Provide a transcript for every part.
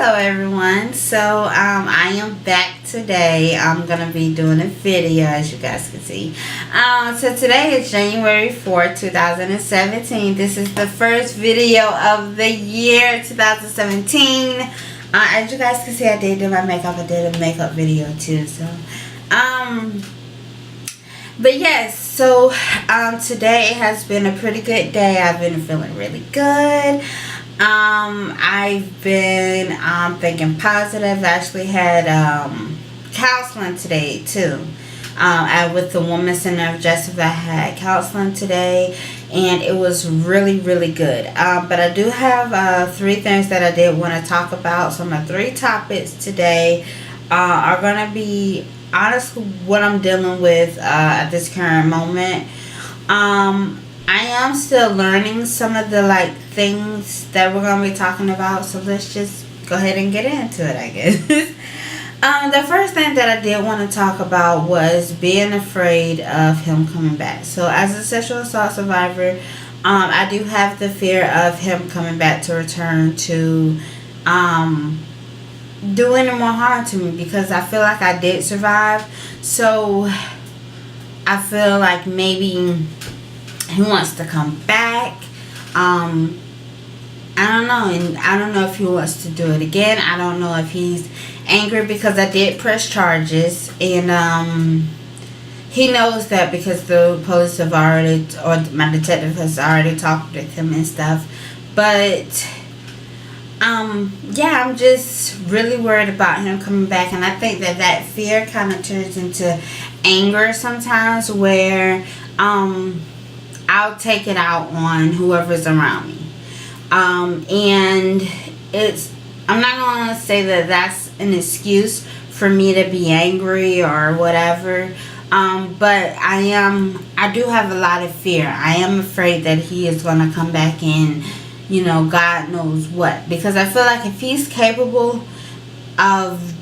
Hello everyone. I am back today. I'm gonna be doing a video, as you guys can see. So today is January 4th, 2017. This is the first video of the year 2017. As you guys can see, I did do my makeup. I did a makeup video too. But yes, today has been a pretty good day. I've been feeling really good. I've been thinking positive. I actually had counseling today too. With the Women's Center of Jessup, I had counseling today, and it was really, really good. But I do have 3 things that I did want to talk about. So my 3 topics today are going to be honestly what I'm dealing with at this current moment. I am still learning some of the things that we're going to be talking about, so let's just go ahead and get into it, I guess. The first thing that I did want to talk about was being afraid of him coming back. So as a sexual assault survivor, I do have the fear of him coming back to return to do any more harm to me, because I feel like I did survive. So I feel like maybe he wants to come back. I don't know, and I don't know if he wants to do it again. I don't know if he's angry because I did press charges, and he knows that because the police have already, or my detective has already talked with him and stuff. But yeah, I'm just really worried about him coming back, and I think that fear kind of turns into anger sometimes, where I'll take it out on whoever's around me. And I'm not going to say that that's an excuse for me to be angry or whatever. But I do have a lot of fear. I am afraid that he is going to come back and, God knows what. Because I feel like if he's capable of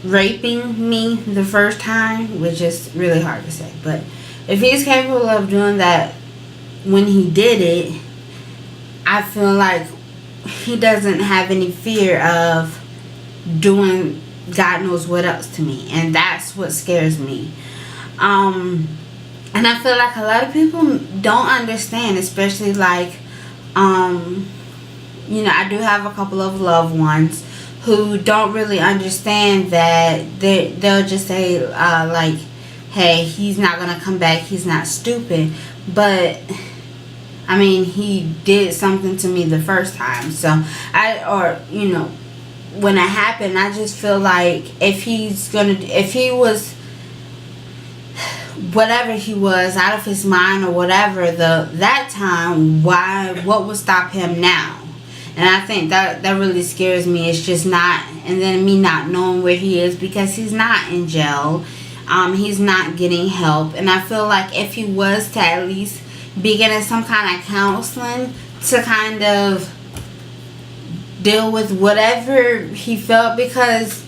raping me the first time, which is really hard to say, but if he's capable of doing that when he did it, I feel like he doesn't have any fear of doing God knows what else to me. And that's what scares me. And I feel like a lot of people don't understand, especially I do have a couple of loved ones who don't really understand that they'll just say, hey, he's not going to come back, he's not stupid. But I mean, he did something to me the first time. So when it happened, I just feel like if he was whatever he was, out of his mind or whatever that time, what would stop him now? And I think that really scares me. It's just not, and then me not knowing where he is, because he's not in jail. He's not getting help. And I feel like if he was to at least be getting some kind of counseling to kind of deal with whatever he felt, because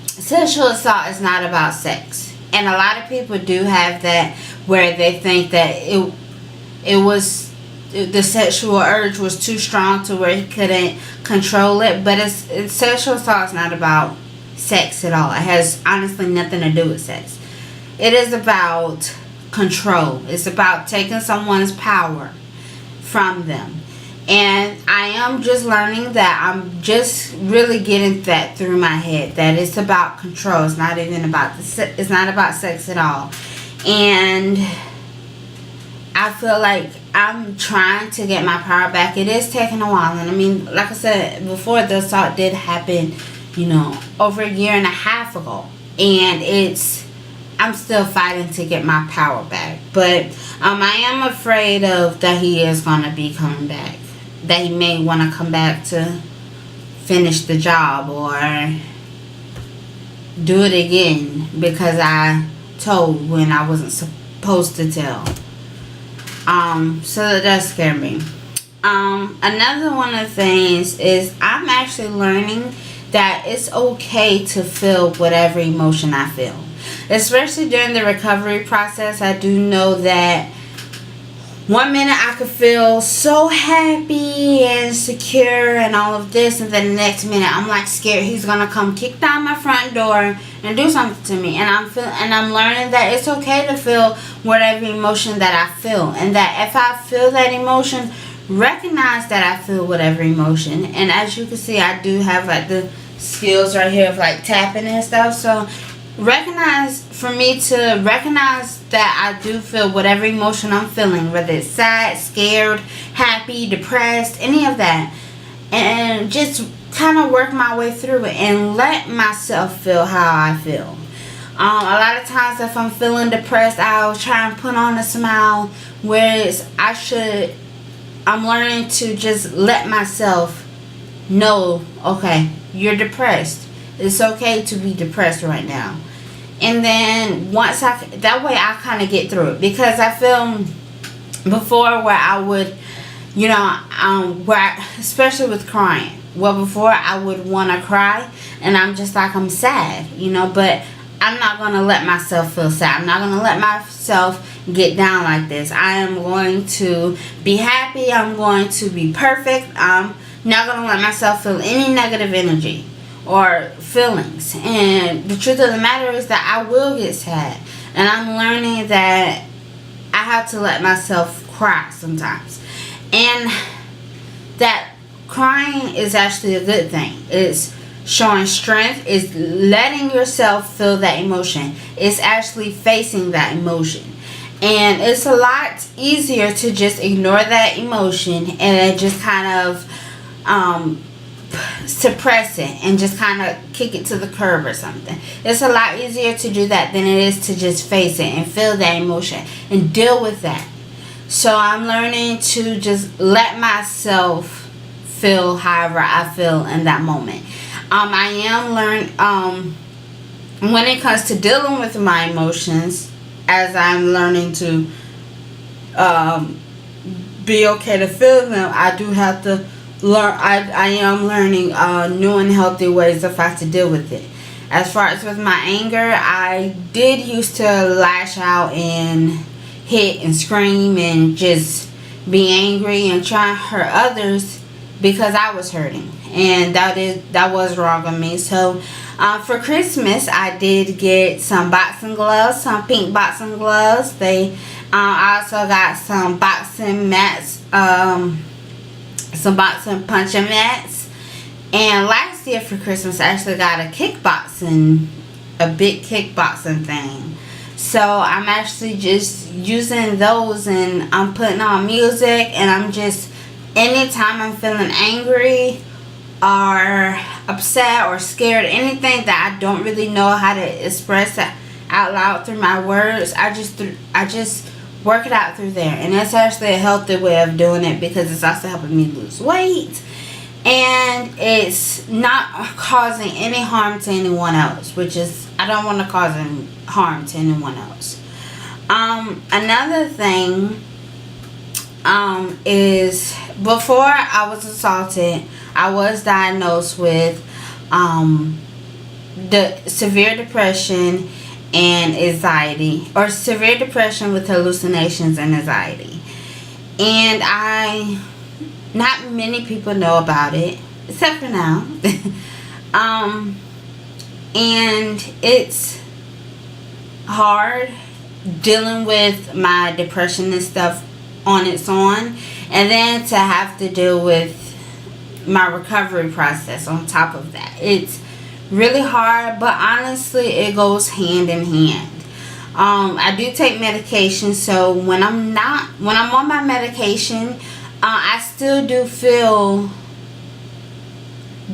sexual assault is not about sex. And a lot of people do have that, where they think that the sexual urge was too strong to where he couldn't control it. But sexual assault is not about sex at all. It has honestly nothing to do with sex. It is about control. It's about taking someone's power from them. And I am just learning that. I'm just really getting that through my head, that it's about control. It's not even about it's not about sex at all. And I feel like I'm trying to get my power back. It is taking a while, and I mean, like I said before, the assault did happen, over a year and a half ago, and I'm still fighting to get my power back. But I am afraid of that he is going to be coming back, that he may want to come back to finish the job or do it again, because I told when I wasn't supposed to tell. So that does scare me. Another one of the things is I'm actually learning that it's okay to feel whatever emotion I feel. Especially during the recovery process, I do know that one minute I could feel so happy and secure and all of this, and then the next minute I'm like scared he's gonna come kick down my front door and do something to me. And I'm learning that it's okay to feel whatever emotion that I feel, and that if I feel that emotion, recognize that I feel whatever emotion. And as you can see, I do have like the skills right here of like tapping and stuff. So for me to recognize that I do feel whatever emotion I'm feeling, whether it's sad, scared, happy, depressed, any of that, and just kind of work my way through it and let myself feel how I feel. A lot of times if I'm feeling depressed, I'll try and put on a smile, whereas I'm learning to just let myself know, okay, you're depressed. It's okay to be depressed right now. And then that way I kind of get through it. Because I feel before where I would, especially with crying. Well, before I would want to cry and I'm just like, I'm sad, but I'm not going to let myself feel sad. I'm not going to let myself get down like this. I am going to be happy. I'm going to be perfect. I'm not going to let myself feel any negative energy or feelings. And the truth of the matter is that I will get sad, and I'm learning that I have to let myself cry sometimes, and that crying is actually a good thing. It's showing strength. It's letting yourself feel that emotion. It's actually facing that emotion. And it's a lot easier to just ignore that emotion and just kind of suppress it and just kind of kick it to the curb or something. It's a lot easier to do that than it is to just face it and feel that emotion and deal with that. So I'm learning to just let myself feel however I feel in that moment. I am learning when it comes to dealing with my emotions, as I'm learning to be okay to feel them, I do have to learn. I am learning new and healthy ways of how to deal with it. As far as with my anger, I did used to lash out and hit and scream and just be angry and try and hurt others because I was hurting, and that was wrong on me. So for Christmas, I did get some boxing gloves, some pink boxing gloves. I also got some boxing mats, some boxing punching mats. And last year for Christmas, I actually got a big kickboxing thing. So I'm actually just using those, and I'm putting on music, and I'm just, anytime I'm feeling angry or upset or scared, anything that I don't really know how to express out loud through my words, I just work it out through there. And that's actually a healthy way of doing it, because it's also helping me lose weight, and it's not causing any harm to anyone else, which is, I don't want to cause any harm to anyone else. Another thing is, before I was assaulted, I was diagnosed with the severe depression and anxiety, or severe depression with hallucinations and anxiety. And not many people know about it, except for now. And it's hard dealing with my depression and stuff on its own, and then to have to deal with my recovery process on top of that. It's really hard, but honestly it goes hand in hand. I do take medication, so when I'm on my medication, I still do feel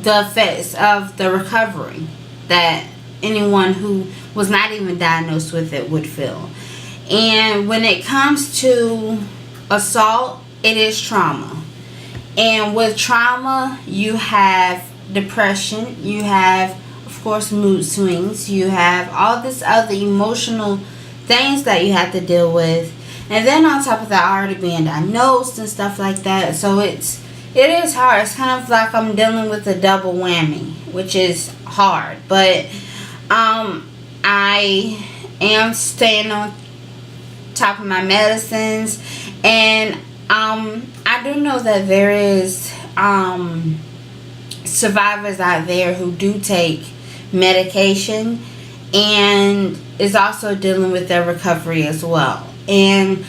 the effects of the recovery that anyone who was not even diagnosed with it would feel. And when it comes to assault, it is trauma. And with trauma, you have depression, you have, of course, mood swings, you have all this other emotional things that you have to deal with. And then on top of that, already being diagnosed and stuff like that. So it is hard. It's kind of like I'm dealing with a double whammy, which is hard. But I am staying on top of my medicines, And I do know that there is survivors out there who do take medication and is also dealing with their recovery as well. And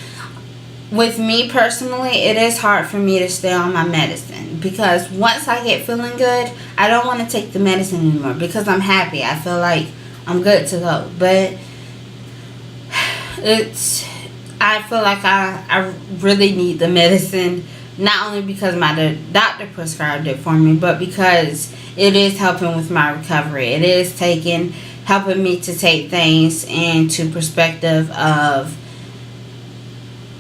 with me personally, it is hard for me to stay on my medicine because once I get feeling good, I don't want to take the medicine anymore because I'm happy. I feel like I'm good to go. But I feel like I really need the medicine, not only because my doctor prescribed it for me, but because it is helping with my recovery. It is helping me to take things into perspective of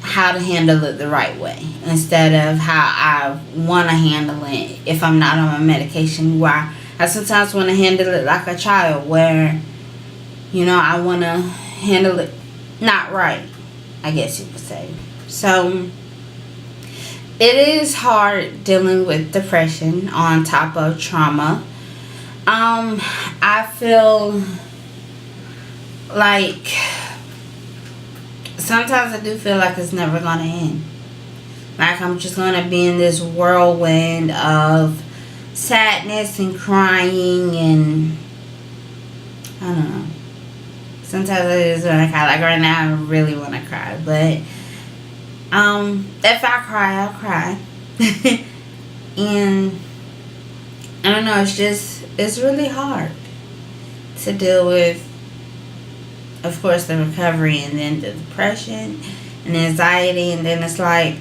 how to handle it the right way instead of how I want to handle it if I'm not on my medication, where I sometimes want to handle it like a child, where I want to handle it not right, I guess you could say. So it is hard dealing with depression on top of trauma. I feel like sometimes I do feel like it's never gonna end. Like I'm just gonna be in this whirlwind of sadness and crying, and I don't know. Sometimes I just wanna cry. Like right now I really wanna cry. But if I cry, I'll cry. And I don't know, it's really hard to deal with, of course, the recovery and then the depression and anxiety. And then it's like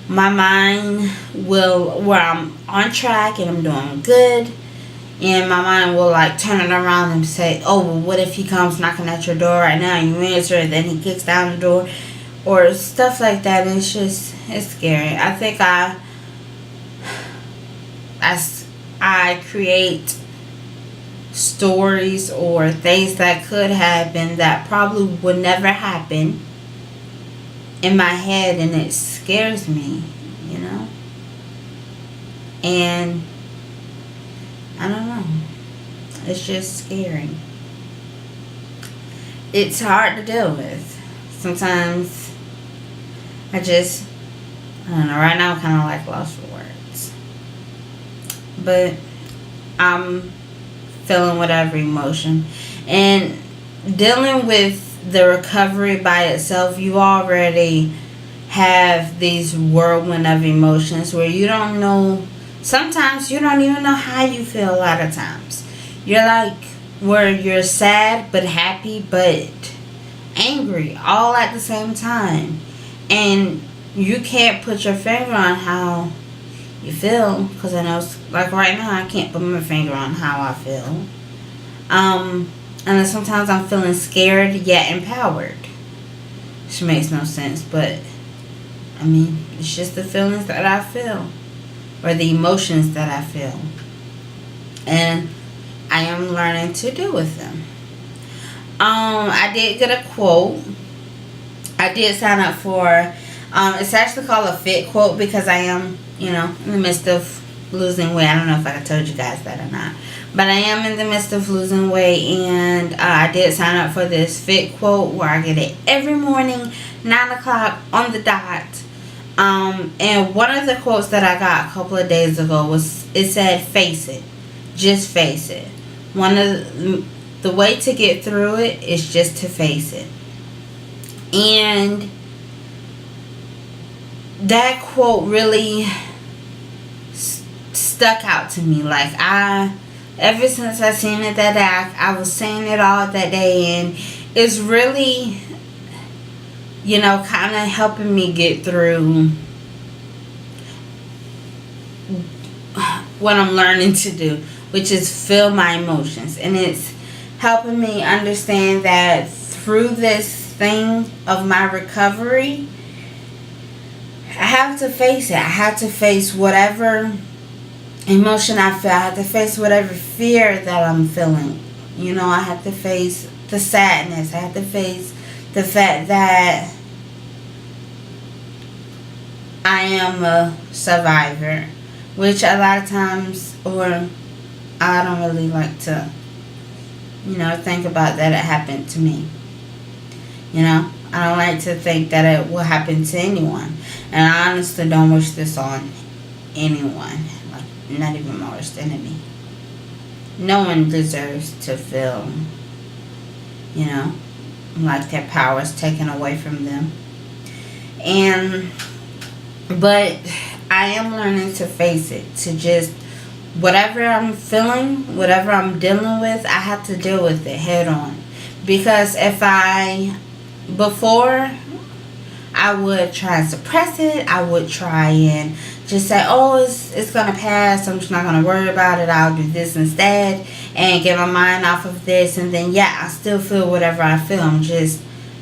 my mind where I'm on track and I'm doing good, and my mind will like turn it around and say, oh, well, what if he comes knocking at your door right now and you answer and then he kicks down the door or stuff like that. And it's scary. I think I create stories or things that could happen that probably would never happen in my head, and it scares me, and I don't know, it's just scary. It's hard to deal with. Sometimes I don't know, right now I'm kind of like lost for words, but I'm feeling whatever emotion. And dealing with the recovery by itself, you already have these whirlwind of emotions where you don't know, sometimes you don't even know how you feel. A lot of times you're like where you're sad but happy but angry all at the same time, and you can't put your finger on how you feel, because I know, like right now, I can't put my finger on how I feel. And then sometimes I'm feeling scared yet empowered, which makes no sense, but I mean, it's just the feelings that I feel, or the emotions that I feel, and I am learning to deal with them. I did get a quote. I did sign up for, it's actually called a fit quote because I am, in the midst of losing weight. I don't know if I told you guys that or not, but I am in the midst of losing weight, and I did sign up for this fit quote where I get it every morning, 9 o'clock on the dot. And one of the quotes that I got a couple of days ago it said, face it, just face it. One of the way to get through it is just to face it. And that quote really stuck out to me. Like ever since I seen it that day, I was saying it all that day, and it's really, kind of helping me get through what I'm learning to do, which is feel my emotions. And it's helping me understand that through this thing of my recovery, I have to face it. I have to face whatever emotion I feel. I have to face whatever fear that I'm feeling. I have to face the sadness. I have to face the fact that I am a survivor, which a lot of times, or I don't really like to, think about that it happened to me. I don't like to think that it will happen to anyone. And I honestly don't wish this on anyone. Like, not even my worst enemy. No one deserves to feel, you know, like their power is taken away from them. But I am learning to face it, to just, whatever I'm feeling, whatever I'm dealing with, I have to deal with it head on. Because before, I would try and suppress it. I would try and just say, oh, it's going to pass. I'm just not going to worry about it. I'll do this instead and get my mind off of this. And then, yeah, I still feel whatever I feel. I'm just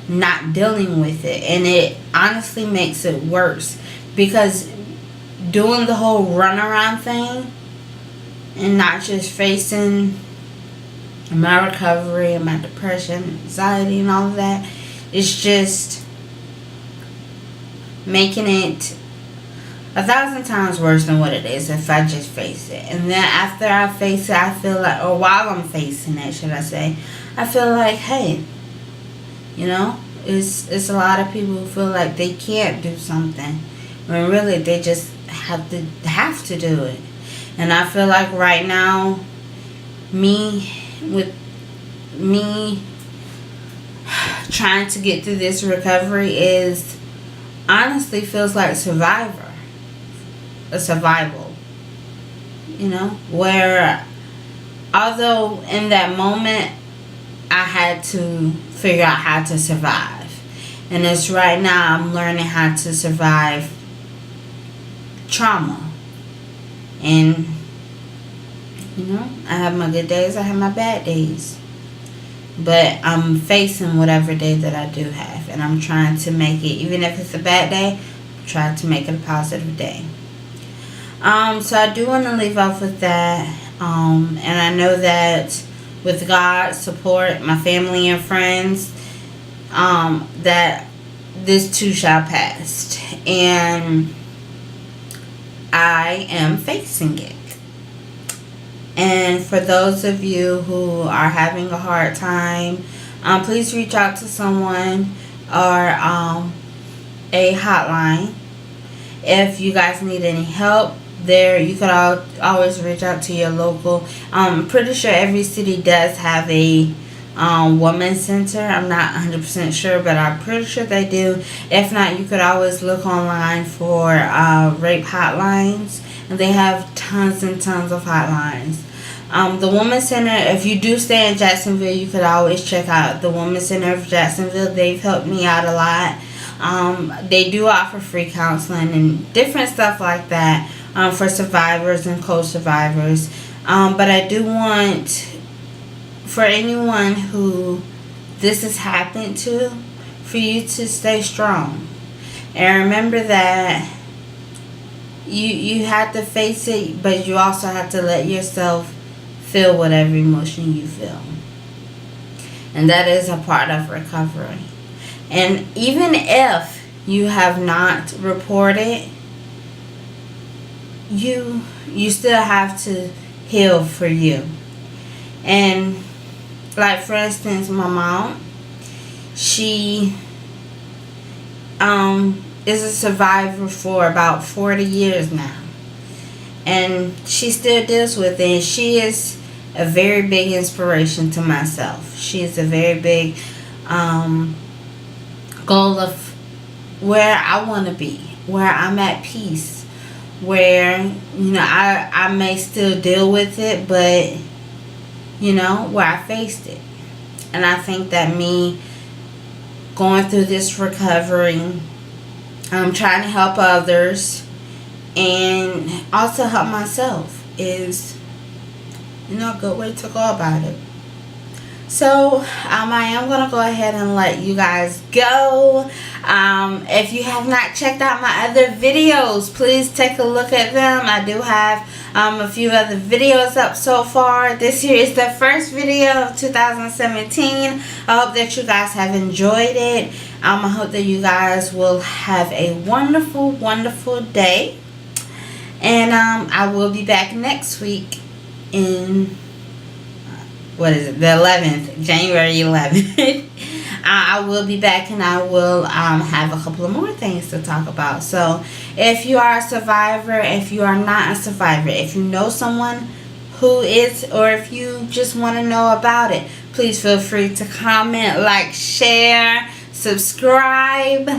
not dealing with it. And it honestly makes it worse. Because doing the whole runaround thing and not just facing my recovery and my depression, anxiety, and all of that, it's just making it 1,000 times worse than what it is if I just face it. And then after I face it, I feel like, or while I'm facing it, should I say, I feel like, hey, you know, it's a lot of people who feel like they can't do something when really they just have to do it. And I feel like right now, me trying to get through this recovery is honestly feels like a survival, you know, where although in that moment I had to figure out how to survive, and it's right now I'm learning how to survive trauma. And you know, I have my good days, I have my bad days, but I'm facing whatever day that I do have, and I'm trying to make it, even if it's a bad day, try to make it a positive day. So I do want to leave off with that. And I know that with God's support, my family and friends, that this too shall pass. And I am facing it. And for those of you who are having a hard time, please reach out to someone or a hotline. If you guys need any help there, you could always reach out to your local. I'm pretty sure every city does have a women's center. I'm not 100% sure, but I'm pretty sure they do. If not, you could always look online for rape hotlines, and they have tons and tons of hotlines. The Women's Center, if you do stay in Jacksonville, you could always check out the Women's Center of Jacksonville. They've helped me out a lot. They do offer free counseling and different stuff like that for survivors and co-survivors. But I do want, for anyone who this has happened to, for you to stay strong. And remember that you have to face it, but you also have to let yourself feel whatever emotion you feel. And that is a part of recovery. And even if you have not reported, you still have to heal for you. And like, for instance, my mom, she is a survivor for about 40 years now. And she still deals with it. And she is a very big inspiration to myself. She is a very big goal of where I want to be, where I'm at peace, where, you know, I may still deal with it, but, you know, where I faced it. And I think that me going through this recovery, I'm trying to help others and also help myself is, you know, a good way to go about it. So I am going to go ahead and let you guys go. If you have not checked out my other videos, please take a look at them. I do have a few other videos up so far. This here is the first video of 2017. I hope that you guys have enjoyed it. I hope that you guys will have a wonderful, wonderful day. And I will be back next week in, what is it, the 11th, January 11th. I will be back, and I will have a couple of more things to talk about. So if you are a survivor, if you are not a survivor, if you know someone who is, or if you just want to know about it, please feel free to comment, like, share, subscribe.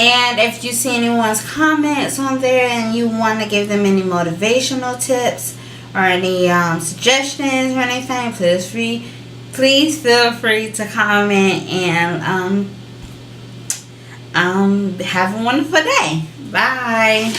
And if you see anyone's comments on there and you want to give them any motivational tips or any suggestions or anything, please feel free to comment. And have a wonderful day. Bye.